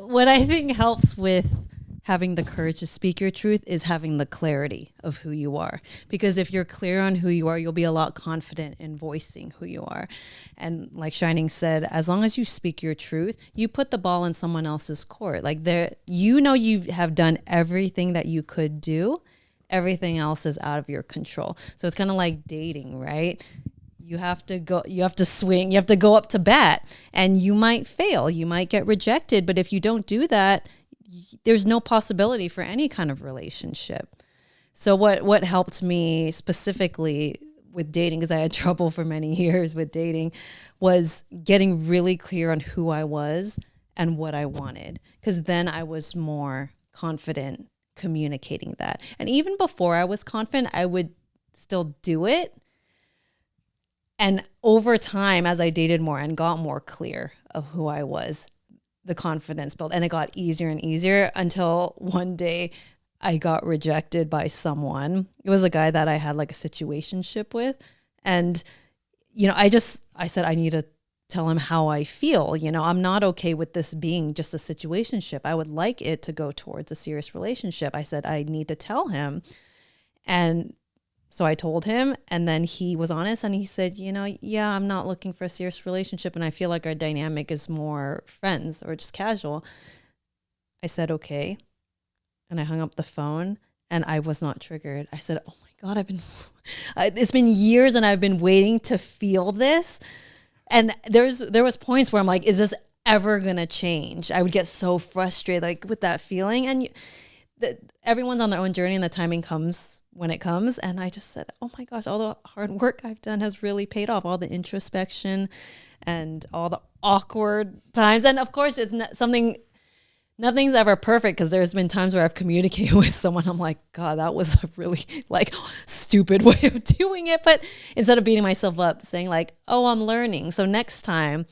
what I think helps with having the courage to speak your truth is having the clarity of who you are. Because if you're clear on who you are, you'll be a lot confident in voicing who you are. And like Shining said, as long as you speak your truth, you put the ball in someone else's court. Like you have done everything that you could do. Everything else is out of your control. So it's kind of like dating, right? You have to swing, you have to go up to bat, and you might fail, you might get rejected. But if you don't do that, there's no possibility for any kind of relationship. So what helped me specifically with dating, because I had trouble for many years with dating, was getting really clear on who I was and what I wanted. Because then I was more confident communicating that. And even before I was confident, I would still do it. And over time, as I dated more and got more clear of who I was, the confidence built, and it got easier and easier until one day I got rejected by someone. It was a guy that I had like a situationship with. And, I said, I need to tell him how I feel. I'm not okay with this being just a situationship. I would like it to go towards a serious relationship. I said, I need to tell him. And so I told him, and then he was honest and he said, yeah, I'm not looking for a serious relationship. And I feel like our dynamic is more friends or just casual. I said, okay. And I hung up the phone and I was not triggered. I said, oh my God, it's been years and I've been waiting to feel this. And there was points where I'm like, is this ever going to change? I would get so frustrated like with that feeling. And everyone's on their own journey and the timing comes when it comes. And I just said, oh my gosh, all the hard work I've done has really paid off. All the introspection and all the awkward times. And of course, it's nothing's ever perfect, because there's been times where I've communicated with someone. I'm like, God, that was a really like stupid way of doing it. But instead of beating myself up, saying like, oh, I'm learning. So next time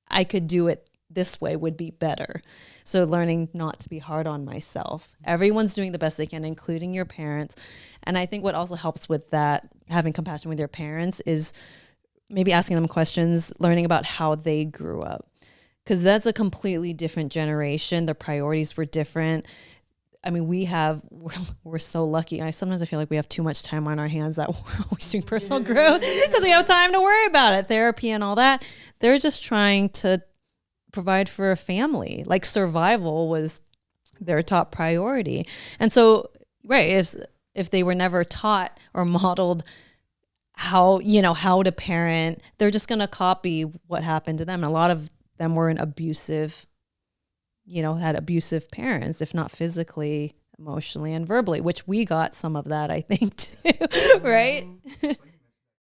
I could do it this way would be better. So learning not to be hard on myself. Everyone's doing the best they can, including your parents. And I think what also helps with that, having compassion with your parents, is maybe asking them questions, learning about how they grew up. Because that's a completely different generation. Their priorities were different. I mean, we're so lucky. Sometimes I feel like we have too much time on our hands that we're always doing personal growth because we have time to worry about it, therapy and all that. They're just trying to provide for a family. Like survival was their top priority. And so, right, if they were never taught or modeled how to parent, they're just going to copy what happened to them. And a lot of them were in abusive, had abusive parents, if not physically, emotionally, and verbally, which we got some of that, I think, too, right?